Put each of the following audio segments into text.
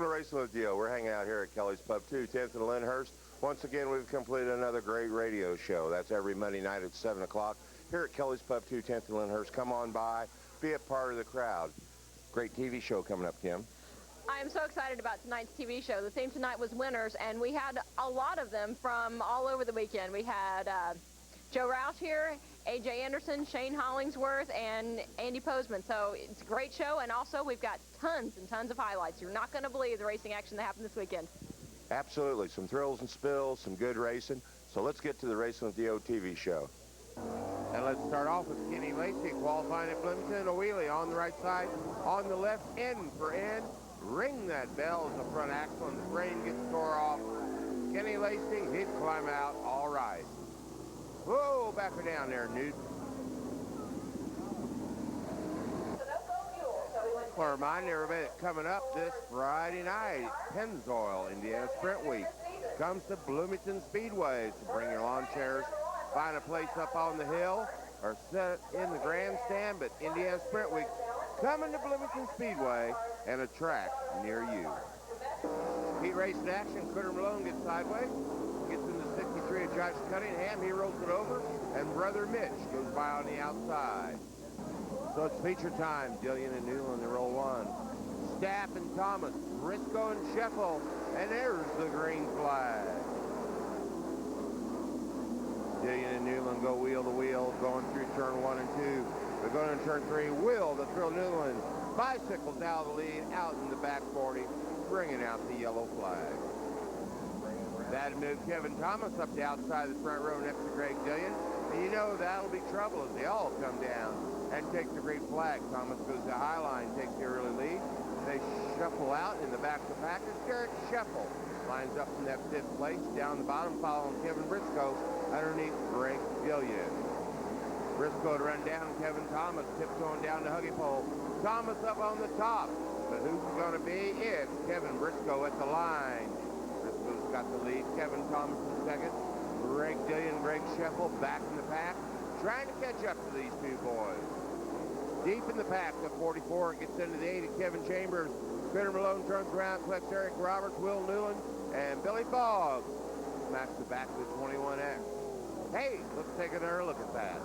Welcome to Racing with Dio. We're hanging out here at Kelly's Pub 2, 10th and Lyndhurst. Once again, we've completed another great radio show. That's every Monday night at 7 o'clock here at Kelly's Pub 2, 10th and Lyndhurst. Come on by, be a part of the crowd. Great TV show coming up, Kim. I am so excited about tonight's TV show. The theme tonight was winners, and we had a lot of them from all over the weekend. We had Joe Roush here, A.J. Anderson, Shane Hollingsworth, and Andy Postman. So it's a great show, and also we've got tons and tons of highlights. You're not going to believe the racing action that happened this weekend. Absolutely. Some thrills and spills, some good racing. So let's get to the Racing with Dio TV show. And let's start off with Kenny Lacey qualifying at Bloomington. A wheelie on the right side, on the left, end for end. Ring that bell as the front axle and the frame gets tore off. Kenny Lacey, he'd climb out all right. Whoa, back her down there, Newt. Well, I remind everybody that coming up this Friday night, Pennzoil, Indiana Sprint Week, comes to Bloomington Speedway. So bring your lawn chairs, find a place up on the hill, or sit in the grandstand. But Indiana Sprint Week coming to Bloomington Speedway and a track near you. Heat race in action. Critter Malone gets sideways, gets into 63 of Josh Cunningham. He rolls it over, and Brother Mitch goes by on the outside. So it's feature time. Dillion and Newland, they roll one. Stapp and Thomas, Briscoe and Sheffel, and there's the green flag. Dillion and Newland go wheel to wheel, going through turn 1 and 2. They're going to turn 3. Will the Thrill Newland bicycles out of the lead, out in the back 40, bringing out the yellow flag. That moved Kevin Thomas up the outside of the front row next to Greg Dillion. And you know that'll be trouble as they all come down and take the green flag. Thomas goes to high line, takes the early lead. They shuffle out in the back of the pack as Derek Sheffel lines up in that 5th place. Down the bottom, following Kevin Briscoe underneath Greg Dillion. Briscoe to run down, Kevin Thomas tiptoeing down the huggy pole. Thomas up on the top, but who's it going to be? It's Kevin Briscoe at the line. Briscoe's got the lead. Kevin Thomas in second. Greg Dillion, Greg Sheffel back in the pack, trying to catch up to these two boys. Deep in the pack, the 44 gets into the 8 of Kevin Chambers. Critter Malone turns around, collects Eric Roberts, Will Newland, and Billy Boggs smacks the back of the 21X. Hey, let's take another look at that.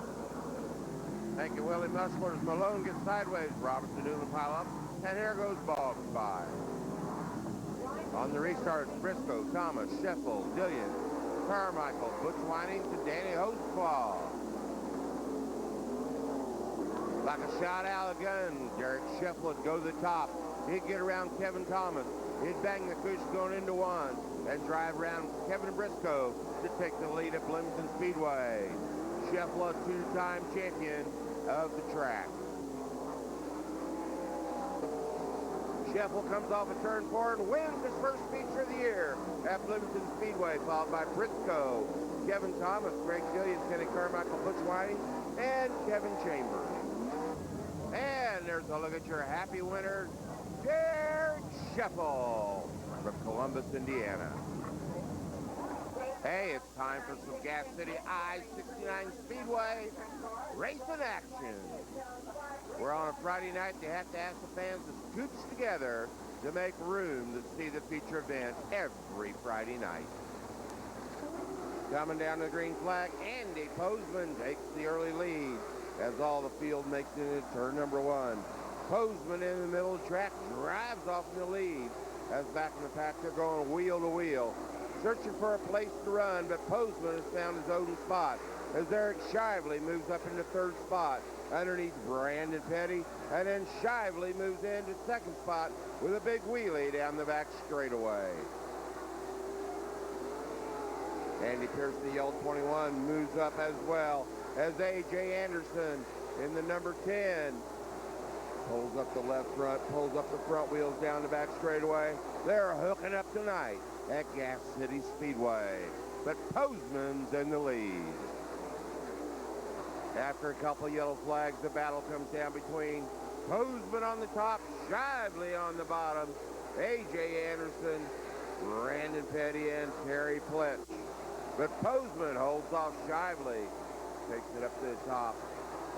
Thank you, Willie Musler. As Malone gets sideways, Roberts and Newland pile up, and here goes Boggs by. On the restart, Briscoe, Thomas, Sheffel, Dillion, Carmichael, Butch Whining to Danny Hostclaw. Like a shot out of the gun, Derek Sheffel would go to the top. He'd get around Kevin Thomas. He'd bang the cush going into one and drive around Kevin Briscoe to take the lead at Bloomington Speedway. Sheffel, a 2-time champion of the track. Sheffel comes off a turn 4 and wins his first feature of the year at Bloomington Speedway, followed by Briscoe, Kevin Thomas, Greg Dillion, Kenny Carmichael, Butch Whiting, and Kevin Chambers. And there's a look at your happy winner, Derek Sheffel from Columbus, Indiana. Hey, it's time for some Gas City I-69 Speedway racing action. We're on a Friday night. They have to ask the fans to scooch together to make room to see the feature event every Friday night. Coming down to the green flag, Andy Postman takes the early lead as all the field makes it into turn number 1. Postman in the middle of the track drives off in the lead as back in the pack they're going wheel to wheel, searching for a place to run, but Postman has found his own spot as Eric Shively moves up into 3rd spot underneath Brandon Petty, and then Shively moves into 2nd spot with a big wheelie down the back straightaway. Andy Pierce, the yellow 21, moves up as well as A.J. Anderson in the number 10. Pulls up the left front, pulls up the front wheels down the back straightaway. They're hooking up tonight at Gas City Speedway, but Postman's in the lead. After a couple yellow flags, the battle comes down between Postman on the top, Shively on the bottom, A.J. Anderson, Brandon Petty, and Terry Pletch. But Postman holds off Shively, takes it up to the top.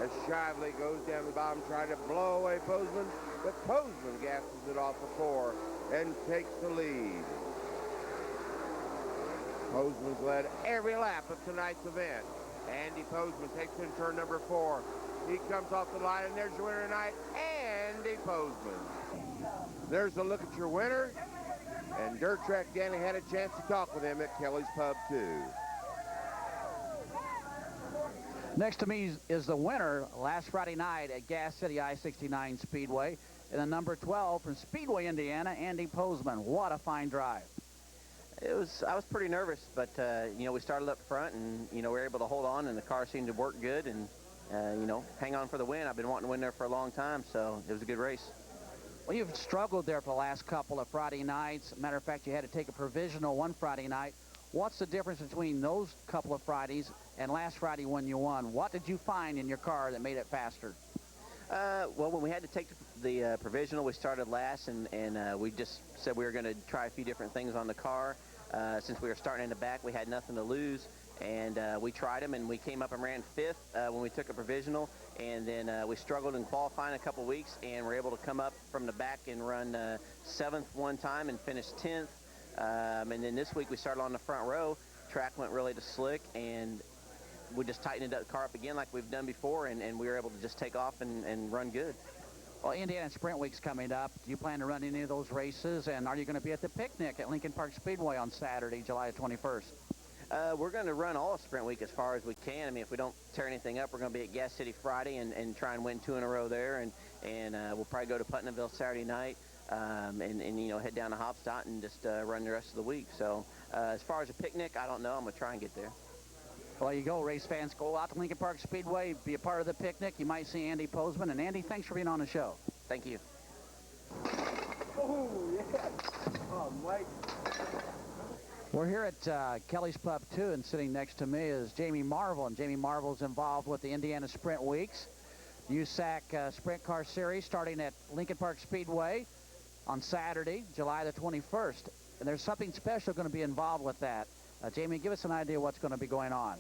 As Shively goes down the bottom, trying to blow away Postman, but Postman gasses it off the 4 and takes the lead. Postman's led every lap of tonight's event. Andy Postman takes in turn number 4. He comes off the line, and there's your winner tonight, Andy Postman. There's a look at your winner, and Dirt Track Danny had a chance to talk with him at Kelly's Pub, too. Next to me is the winner last Friday night at Gas City I-69 Speedway, and the number 12 from Speedway, Indiana, Andy Postman. What a fine drive. I was pretty nervous, but you know, we started up front, and you know, we were able to hold on, and the car seemed to work good, and you know, hang on for the win. I've been wanting to win there for a long time, so it was a good race. Well, you've struggled there for the last couple of Friday nights. Matter of fact, you had to take a provisional one Friday night. What's the difference between those couple of Fridays and last Friday when you won? What did you find in your car that made it faster? Well, when we had to take the provisional, we started last, and we just said we were going to try a few different things on the car. Since we were starting in the back, we had nothing to lose, and we tried them, and we came up and ran 5th when we took a provisional, and then we struggled in qualifying a couple weeks, and were able to come up from the back and run 7th one time and finish 10th. And then this week we started on the front row. Track went really to slick, and we just tightened the car up again like we've done before, and we were able to just take off and run good. Well, Indiana Sprint Week's coming up. Do you plan to run any of those races? And are you going to be at the picnic at Lincoln Park Speedway on Saturday, July 21st? We're going to run all of Sprint Week as far as we can. I mean, if we don't tear anything up, we're going to be at Gas City Friday and try and win 2 in a row there. And we'll probably go to Putnamville Saturday night and you know, head down to Hopstot and just run the rest of the week. So as far as a picnic, I don't know. I'm going to try and get there. Well, you go, race fans. Go out to Lincoln Park Speedway, be a part of the picnic. You might see Andy Postman. And Andy, thanks for being on the show. Thank you. Oh, yeah. Oh, Mike. We're here at Kelly's Pub 2, and sitting next to me is Jamie Marvel. And Jamie Marvel's involved with the Indiana Sprint Weeks, USAC Sprint Car Series, starting at Lincoln Park Speedway on Saturday, July the 21st. And there's something special going to be involved with that. Jamie, give us an idea what's going to be going on.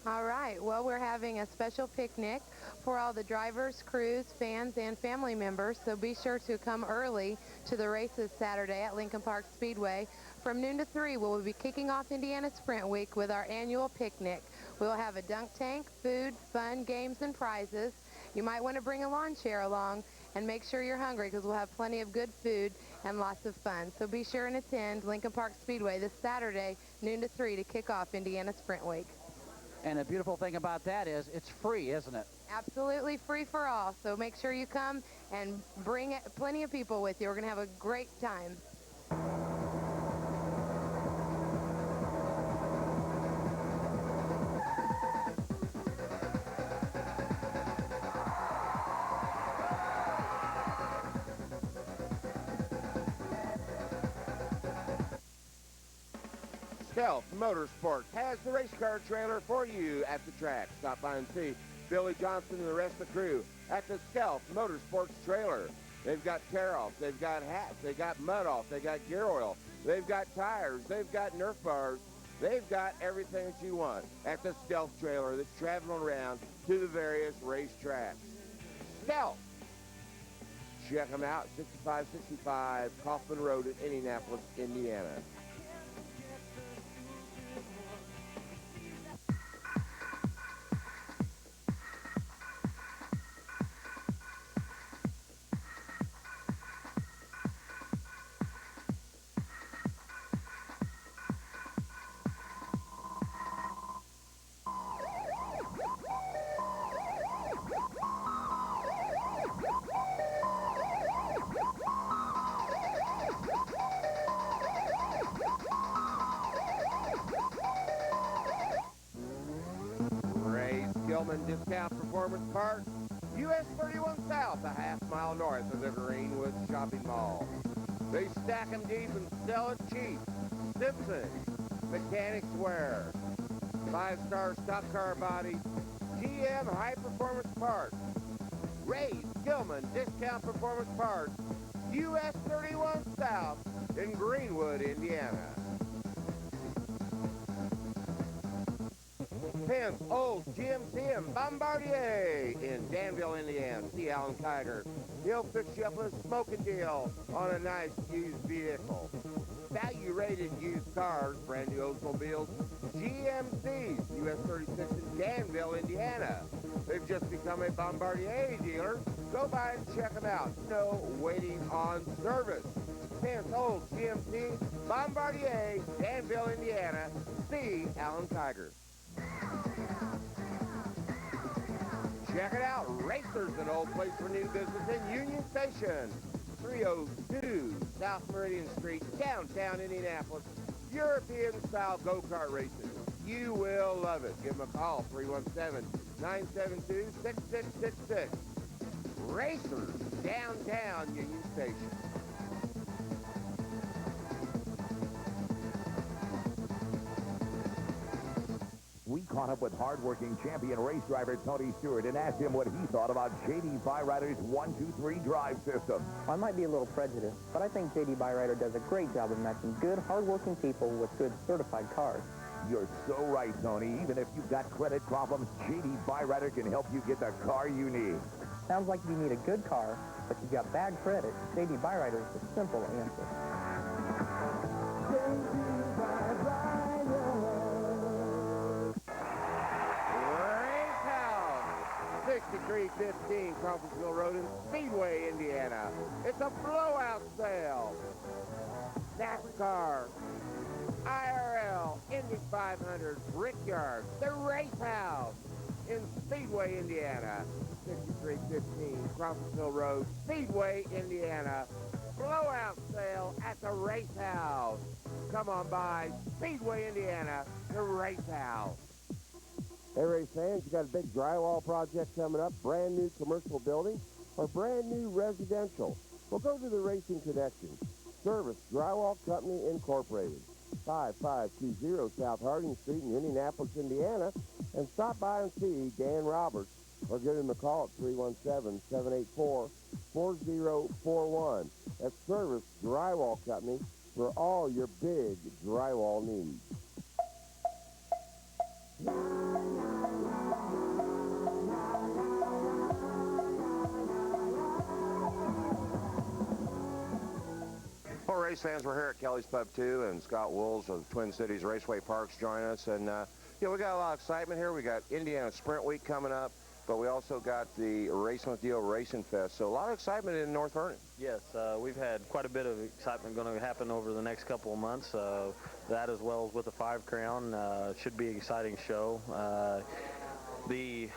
All right. Well, we're having a special picnic for all the drivers, crews, fans, and family members. So be sure to come early to the races Saturday at Lincoln Park Speedway. From noon to 3, we'll be kicking off Indiana Sprint Week with our annual picnic. We'll have a dunk tank, food, fun, games, and prizes. You might want to bring a lawn chair along and make sure you're hungry because we'll have plenty of good food and lots of fun. So be sure and attend Lincoln Park Speedway this Saturday, noon to 3, to kick off Indiana Sprint Week. And the beautiful thing about that is it's free, isn't it? Absolutely free for all. So make sure you come and bring plenty of people with you. We're going to have a great time. Stealth Motorsports has the race car trailer for you at the track. Stop by and see Billy Johnson and the rest of the crew at the Stealth Motorsports trailer. They've got tear-offs, they've got hats, they've got mud-off, they've got gear oil, they've got tires, they've got Nerf bars, they've got everything that you want at the Stealth trailer that's traveling around to the various race tracks. Stealth! Check them out, 6565 Kaufman Road in Indianapolis, Indiana. Discount Performance Parts, US 31 South, a half-mile north of the Greenwood Shopping Mall. They stack them deep and sell it cheap. Simpson, Mechanics Wear, 5-star stock car body, GM High Performance Parts, Ray Gilman Discount Performance Parts, US 31 South in Greenwood, Indiana. Pence Old GMC and Bombardier in Danville, Indiana. See Alan Kiger He'll fix you up with a smoking deal on a nice used vehicle. Value-rated used cars, brand new Oldsmobiles, GMCs, US 36 in Danville, Indiana. They've just become a Bombardier dealer. Go by and check them out. No waiting on service. Chance Old GMC, Bombardier, Danville, Indiana. See Alan Tiger. Check it out. Racers, an old place for new business in Union Station. 302 South Meridian Street, downtown Indianapolis. European-style go-kart racing. You will love it. Give them a call, 317-972-6666. Racers, downtown Union Station. We caught up with hard-working champion race driver Tony Stewart and asked him what he thought about J.D. Byrider's 1-2-3 drive system. I might be a little prejudiced, but I think J.D. Byrider does a great job of matching good, hard-working people with good certified cars. You're so right, Tony. Even if you've got credit problems, J.D. Byrider can help you get the car you need. Sounds like you need a good car, but you've got bad credit. J.D. Byrider is the simple answer. Race House, 6315 Crawfordsville Road in Speedway, Indiana. It's a blowout sale. NASCAR, IRL, Indy 500, Brickyard, the Race House in Speedway, Indiana. 6315 Crawfordsville Road, Speedway, Indiana. Blowout sale at the Race House. Come on by, Speedway, Indiana, the Race House. Hey, race fans, you got a big drywall project coming up, brand new commercial building, or brand new residential? Well, go to the Racing Connection. Service Drywall Company Incorporated, 5520 South Harding Street in Indianapolis, Indiana, and stop by and see Dan Roberts, or give him a call at 317-784-4041. That's Service Drywall Company for all your big drywall needs. Well, race fans, we're here at Kelly's Pub 2, and Scott Wools of Twin Cities Raceway Parks join us. And, we got a lot of excitement here. We got Indiana Sprint Week coming up, but we also got the Racing with Dio Racing Fest. So a lot of excitement in North Vernon. Yes, we've had quite a bit of excitement going to happen over the next couple of months. That as well as with the 5 Crown should be an exciting show. The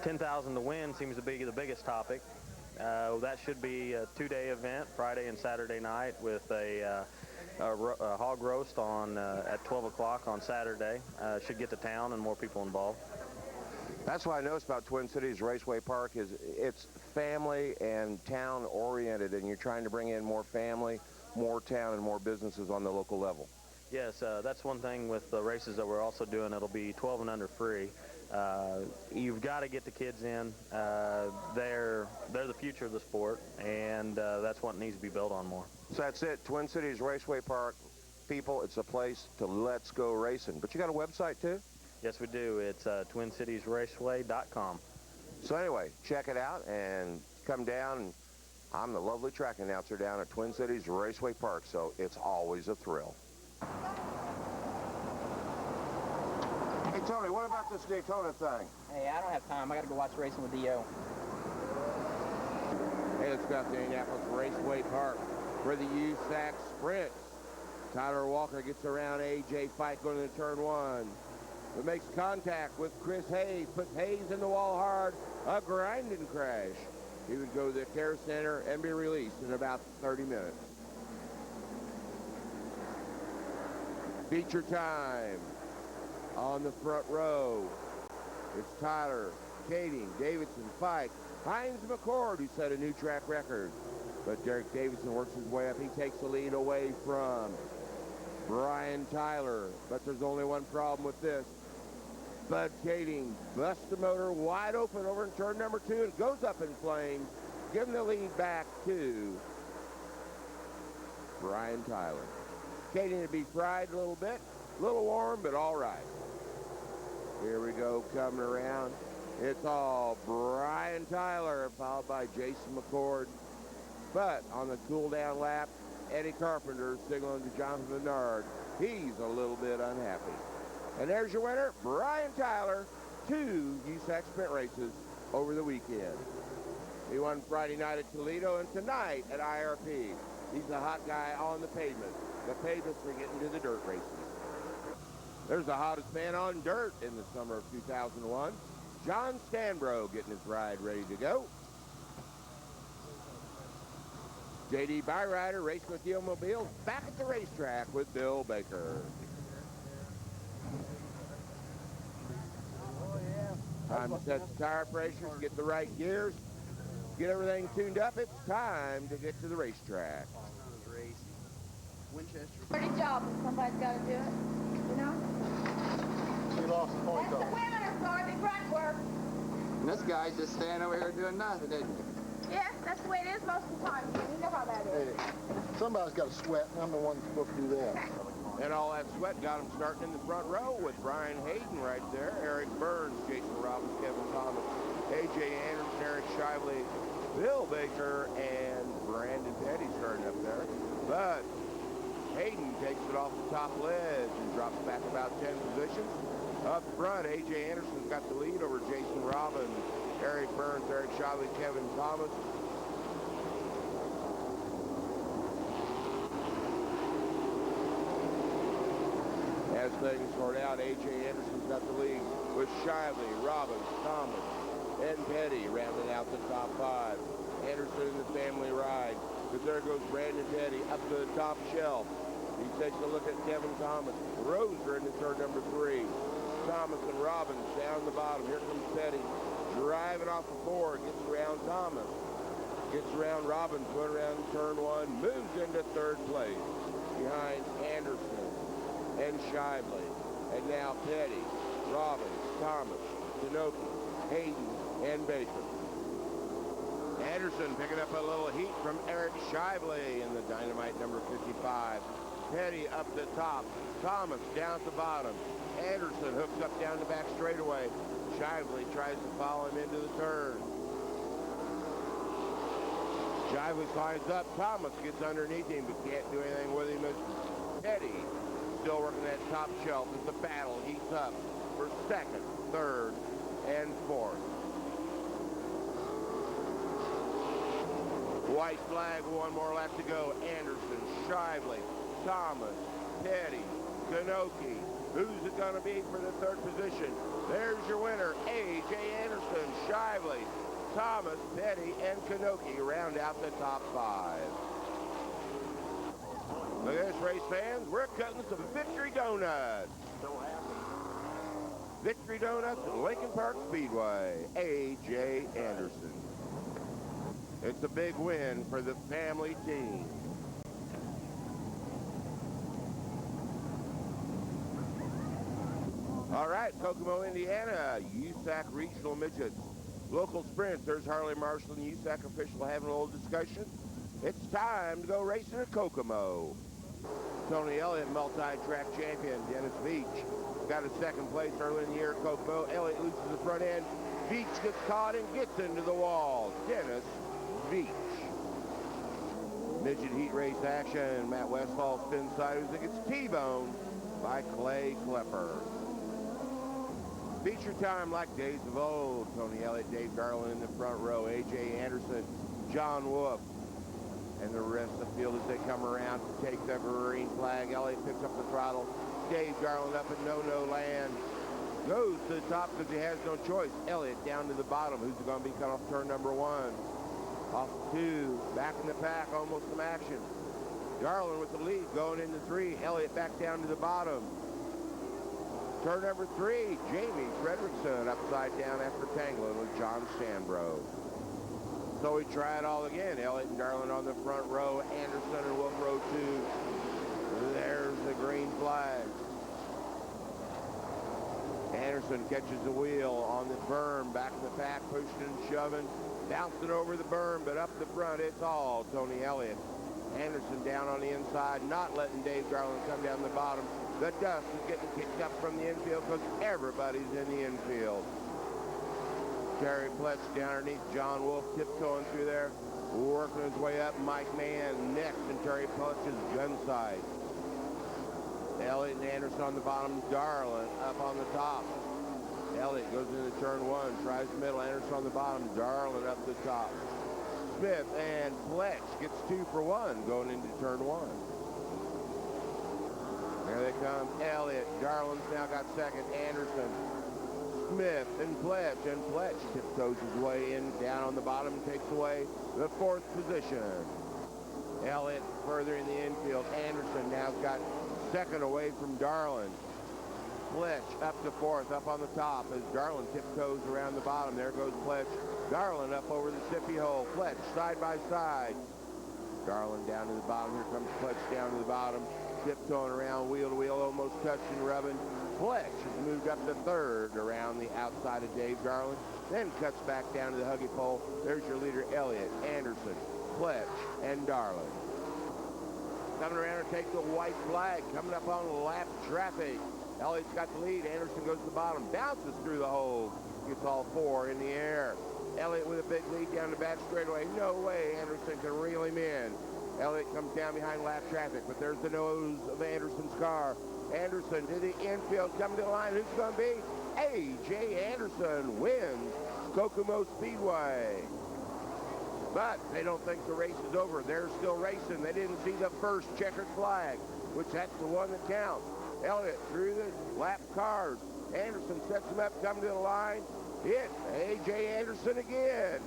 10,000 to win seems to be the biggest topic. That should be a 2-day event, Friday and Saturday night, with a hog roast on at 12 o'clock on Saturday. Should get to town and more people involved. That's what I noticed about Twin Cities Raceway Park is it's family and town oriented, and you're trying to bring in more family, more town, and more businesses on the local level. Yes, that's one thing with the races that we're also doing. It'll be 12 and under free. You've got to get the kids in. They're the future of the sport, and that's what needs to be built on more. So that's it, Twin Cities Raceway Park. People, it's a place to let's go racing. But you got a website too? Yes, we do. It's TwinCitiesRaceway.com. So anyway, check it out and come down. I'm the lovely track announcer down at Twin Cities Raceway Park, so it's always a thrill. Hey, Tony, what about this Daytona thing? Hey, I don't have time. I got to go watch Racing with Dio. Hey, let's go out to Indianapolis Raceway Park for the USAC Sprint. Tyler Walker gets around A.J. Fike going into turn 1. It makes contact with Chris Hayes, puts Hayes in the wall hard, a grinding crash. He would go to the care center and be released in about 30 minutes. Feature time on the front row. It's Tyler, Kading, Davidson, Fike, Hines McCord, who set a new track record. But Derek Davidson works his way up. He takes the lead away from Brian Tyler. But there's only one problem with this. Bud Kading busts the motor wide open over in turn number 2 and goes up in flames, giving the lead back to Brian Tyler. Kading to be fried a little bit, a little warm, but all right. Here we go, coming around It's all Brian Tyler, followed by Jason McCord. But on the cool-down lap, Eddie Carpenter signaling to Jonathan Menard. He's a little bit unhappy. And there's your winner, Brian Tyler, 2 USAC sprint races over the weekend. He won Friday night at Toledo and tonight at IRP. He's a hot guy on the pavement. The pavement's for getting to the dirt races. There's the hottest man on dirt in the summer of 2001. John Stanbro getting his ride ready to go. J.D. Byrider racing with the Automobiles back at the racetrack with Bill Baker. Time to set the tire pressures, get the right gears, get everything tuned up. It's time to get to the racetrack. Dirty job, but somebody's got to do it, you know? She lost the point, That's the women are the grunt work. And this guy's just standing over here doing nothing, isn't he? Yes, that's the way it is most of the time. You know how that is. Hey, somebody's got to sweat, and I'm the one that's supposed to do that. And all that sweat got him starting in the front row with Brian Hayden right there, Eric Burns, Jason Robbins, Kevin Thomas, A.J. Anderson, Eric Shively, Bill Baker, and Brandon Petty starting up there. But Hayden takes it off the top ledge and drops back about 10 positions. Up front, A.J. Anderson's got the lead over Jason Robbins, Eric Burns, Eric Shively, Kevin Thomas. As things sort out, A.J. Anderson's got the lead with Shively, Robbins, Thomas, and Petty rounding out the top 5. Anderson in the family ride. But there goes Brandon Petty up to the top shelf. He takes a look at Kevin Thomas. Roser into turn number 3. Thomas and Robbins down the bottom. Here comes Petty driving off the 4. Gets around Thomas. Gets around Robbins. Going around turn 1. Moves into 3rd place behind Anderson and Shively. And now Petty, Robbins, Thomas, Tanoki, Hayden, and Baker. Anderson picking up a little heat from Eric Shively in the Dynamite number 55. Petty up the top. Thomas down at the bottom. Anderson hooks up down the back straightaway. Shively tries to follow him into the turn. Shively climbs up. Thomas gets underneath him but can't do anything with him. Petty still working that top shelf as the battle heats up for 2nd, 3rd, and 4th. White flag, 1 more lap to go. Anderson, Shively, Thomas, Petty, Kanoki. Who's it going to be for the 3rd position? There's your winner, A.J. Anderson, Shively, Thomas, Petty, and Kanoki round out the top 5. Look at this, race fans. We're cutting some Victory Donuts. Victory Donuts at Lincoln Park Speedway. A.J. Anderson. It's a big win for the family team. All right, Kokomo, Indiana, USAC Regional Midgets. Local sprints. There's Harley Marshall and USAC official having a little discussion. It's time to go racing at Kokomo. Tony Elliott, multi-track champion. Dennis Veach got a 2nd place early in the year at Kokomo. Elliott loses the front end. Veach gets caught and gets into the wall. Dennis Veach. Midget heat race action. Matt Westfall spins sideways and gets T-boned by Clay Klepper. Feature time like days of old. Tony Elliott, Dave Garland in the front row. A.J. Anderson, John Wolf, and the rest of the field as they come around to take the green flag. Elliott picks up the throttle. Dave Garland up in no-no land. Goes to the top because he has no choice. Elliott down to the bottom. Who's going to be cut off turn number 1? Off 2. Back in the pack. Almost some action. Garland with the lead going into 3. Elliott back down to the bottom. Turn number 3. Jamie Fredrickson upside down after tangling with John Stanbro. So we try it all again. Elliott and Garland on the front row. Anderson and Wolf row 2. There's the green flag. Anderson catches the wheel on the berm. Back in the pack, pushing and shoving. Bouncing over the berm, but up the front, it's all Tony Elliott. Anderson down on the inside, not letting Dave Garland come down the bottom. The dust is getting kicked up from the infield because everybody's in the infield. Terry Pletch down underneath John Wolf, tiptoeing through there, working his way up. Mike Mann next, and Terry Pletch's gun side. Elliott and Anderson on the bottom, Darlin up on the top. Elliott goes into turn one, tries the middle, Anderson on the bottom, Darlin up the top. Smith and Pletch gets 2 for 1 going into turn one. There they come. Elliott, Darlin's now got second. Anderson, Smith, and Pletch tiptoes his way in, down on the bottom, and takes away the 4th position. Elliott further in the infield. Anderson now's got second away from Darlin. Pletch up to 4th, up on the top as Darlin tiptoes around the bottom. There goes Pletch. Darlin up over the Sippy hole. Pletch side by side. Darlin down to the bottom. Here comes Pletch down to the bottom. Tiptoeing around wheel to wheel, almost touching, rubbing. Pletch has moved up to 3rd around the outside of Dave Darlin. Then cuts back down to the huggy pole. There's your leader, Elliott, Anderson, Pletch, and Darlin. Coming around and takes the white flag. Coming up on lap traffic. Elliott's got the lead. Anderson goes to the bottom. Bounces through the hole. Gets all 4 in the air. Elliott with a big lead down the back straightaway. No way Anderson can reel him in. Elliott comes down behind lap traffic, but there's the nose of Anderson's car. Anderson to the infield, coming to the line. Who's going to be? A.J. Anderson wins Kokomo Speedway. But they don't think the race is over. They're still racing. They didn't see the first checkered flag, which that's the one that counts. Elliott through the lap cars. Anderson sets him up, coming to the line. Hit A.J. Anderson again.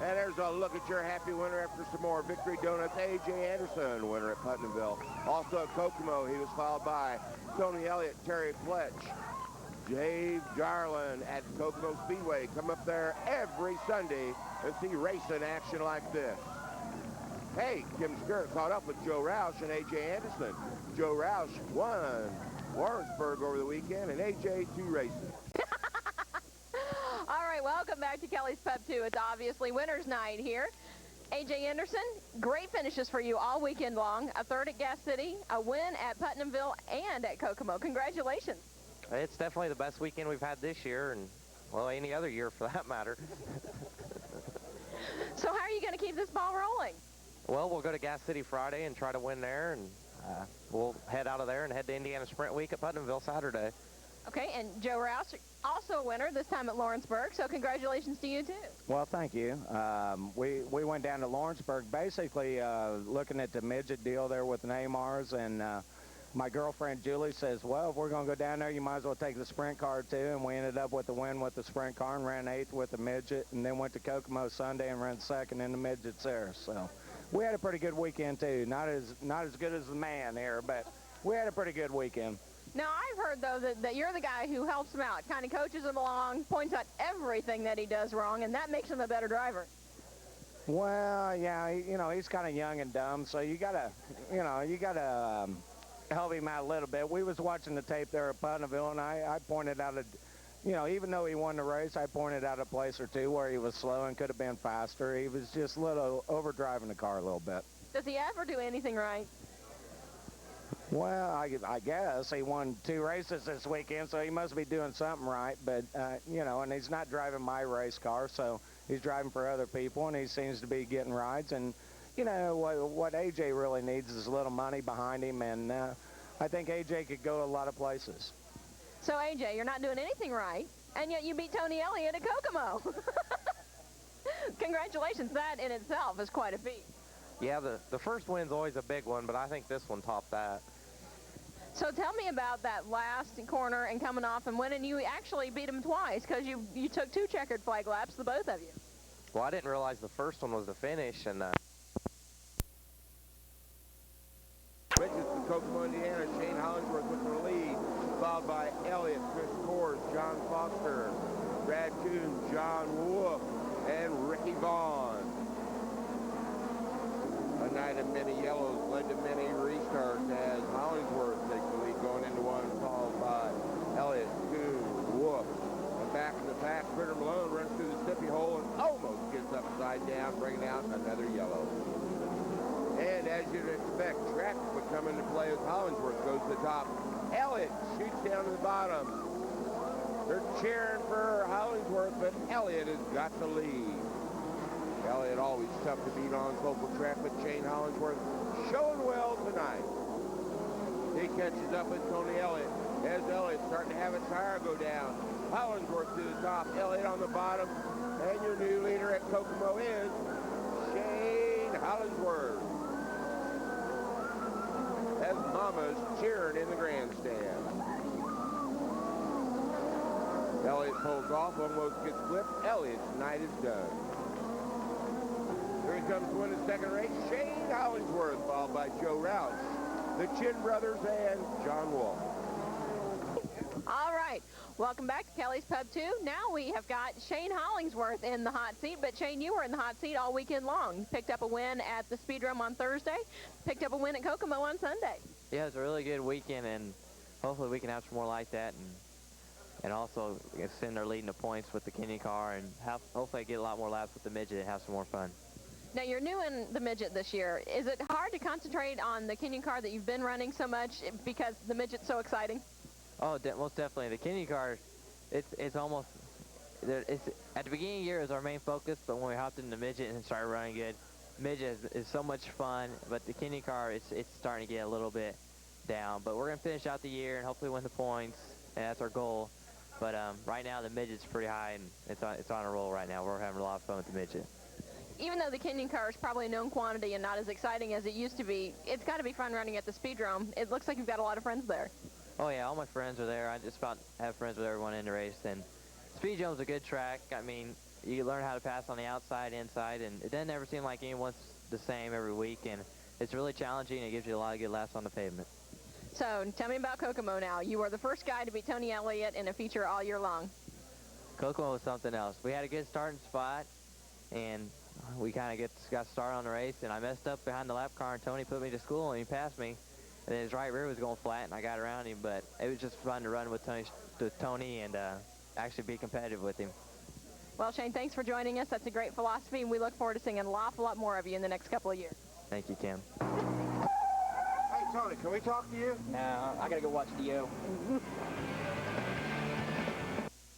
And there's a look at your happy winner after some more Victory Donuts. A.J. Anderson, winner at Putnamville. Also at Kokomo, he was followed by Tony Elliott, Terry Pletch, Dave Darlin at Kokomo Speedway. Come up there every Sunday and see racing action like this. Hey, Kim Stewart caught up with Joe Roush and A.J. Anderson. Joe Roush won Lawrenceburg over the weekend, and A.J. 2 races. All right, welcome back to Kelly's Pub 2. It's obviously winner's night here. A.J. Anderson, great finishes for you all weekend long. A 3rd at Gas City, a win at Putnamville and at Kokomo. Congratulations. It's definitely the best weekend we've had this year, and, well, any other year for that matter. So how are you going to keep this ball rolling? Well, we'll go to Gas City Friday and try to win there, and we'll head out of there and head to Indiana Sprint Week at Putnamville Saturday. Okay, and Joe Rouse, also a winner, this time at Lawrenceburg, so congratulations to you, too. Well, thank you. We went down to Lawrenceburg basically looking at the midget deal there with Neymar's, and my girlfriend Julie says, well, if we're going to go down there, you might as well take the sprint car, too, and we ended up with the win with the sprint car and ran 8th with the midget, and then went to Kokomo Sunday and ran 2nd in the midgets there, so we had a pretty good weekend, too. Not as good as the man here, but we had a pretty good weekend. Now, I've heard, though, that you're the guy who helps him out, kind of coaches him along, points out everything that he does wrong, and that makes him a better driver. Well, yeah, he's kind of young and dumb, so you gotta help him out a little bit. We was watching the tape there at Putnamville, and I pointed out even though he won the race, I pointed out a place or two where he was slow and could have been faster. He was just a little overdriving the car a little bit. Does he ever do anything right? Well, I guess he won 2 races this weekend, so he must be doing something right. But, and he's not driving my race car, so he's driving for other people, and he seems to be getting rides. And, what A.J. really needs is a little money behind him, and I think A.J. could go a lot of places. So, A.J., you're not doing anything right, and yet you beat Tony Elliott at Kokomo. Congratulations. That in itself is quite a feat. Yeah, the first win's always a big one, but I think this one topped that. So tell me about that last corner and coming off and winning. You actually beat him twice because you took 2 checkered flag laps, the both of you. Well, I didn't realize the first one was the finish, and Bridges from Kokomo, Indiana. Shane Hollingsworth with the lead, followed by Elliott, Chris Kors, John Foster, Brad Kuhn, John Wolf, and Ricky Vaughn. A night of many yellows led to many restarts as Hollingsworth takes the lead going into one, followed by Elliott, Kuhn, Wolf. And back in the pack, Critter Malone runs through the Sippy hole and almost gets upside down, bringing out another yellow. And as you'd expect, traffic would come into play as Hollingsworth goes to the top. Elliott shoots down to the bottom. They're cheering for Hollingsworth, but Elliott has got the lead. Elliott always tough to beat on local track, but Shane Hollingsworth showing well tonight. He catches up with Tony Elliott as Elliott's starting to have his tire go down. Hollingsworth to the top, Elliott on the bottom, and your new leader at Kokomo is Shane Hollingsworth. As Mama's cheering in the grandstand. Elliott pulls off, almost gets flipped. Elliott's night is done. Here he comes to win his second race, Shane Hollingsworth, followed by Joe Roush, the Chin brothers, and John Wall. All right, welcome back to Kelly's Pub 2. Now we have got Shane Hollingsworth in the hot seat, but Shane, you were in the hot seat all weekend long. You picked up a win at the Speedrome on Thursday, picked up a win at Kokomo on Sunday. Yeah, it was a really good weekend, and hopefully we can have some more like that, and also send our leading the points with the Kenyon car, and hopefully get a lot more laps with the midget and have some more fun. Now, you're new in the midget this year. Is it hard to concentrate on the Kenyon car that you've been running so much because the midget's so exciting? Oh, most definitely. The Kenyon car, it's almost, at the beginning of the year it was our main focus, but when we hopped in the midget and started running good, midget is so much fun, but the Kenyon car, it's starting to get a little bit down. But we're going to finish out the year and hopefully win the points, and that's our goal. But right now the midget's pretty high, and it's on a roll right now. We're having a lot of fun with the midget. Even though the Kenyon car is probably a known quantity and not as exciting as it used to be, it's got to be fun running at the Speedrome. It looks like you've got a lot of friends there. Oh yeah, all my friends are there. I just about have friends with everyone in the race. And Speedrome's a good track. I mean, you learn how to pass on the outside, inside, and it doesn't ever seem like anyone's the same every week. And it's really challenging, and it gives you a lot of good laps on the pavement. So tell me about Kokomo now. You were the first guy to beat Tony Elliott in a feature all year long. Kokomo was something else. We had a good starting spot, and we kind of got started on the race, and I messed up behind the lap car, and Tony put me to school, and he passed me. And then his right rear was going flat, and I got around him, but it was just fun to run with Tony and actually be competitive with him. Well, Shane, thanks for joining us. That's a great philosophy, and we look forward to seeing an awful lot more of you in the next couple of years. Thank you, Kim. Hey, Tony, can we talk to you? No, I got to go watch Dio.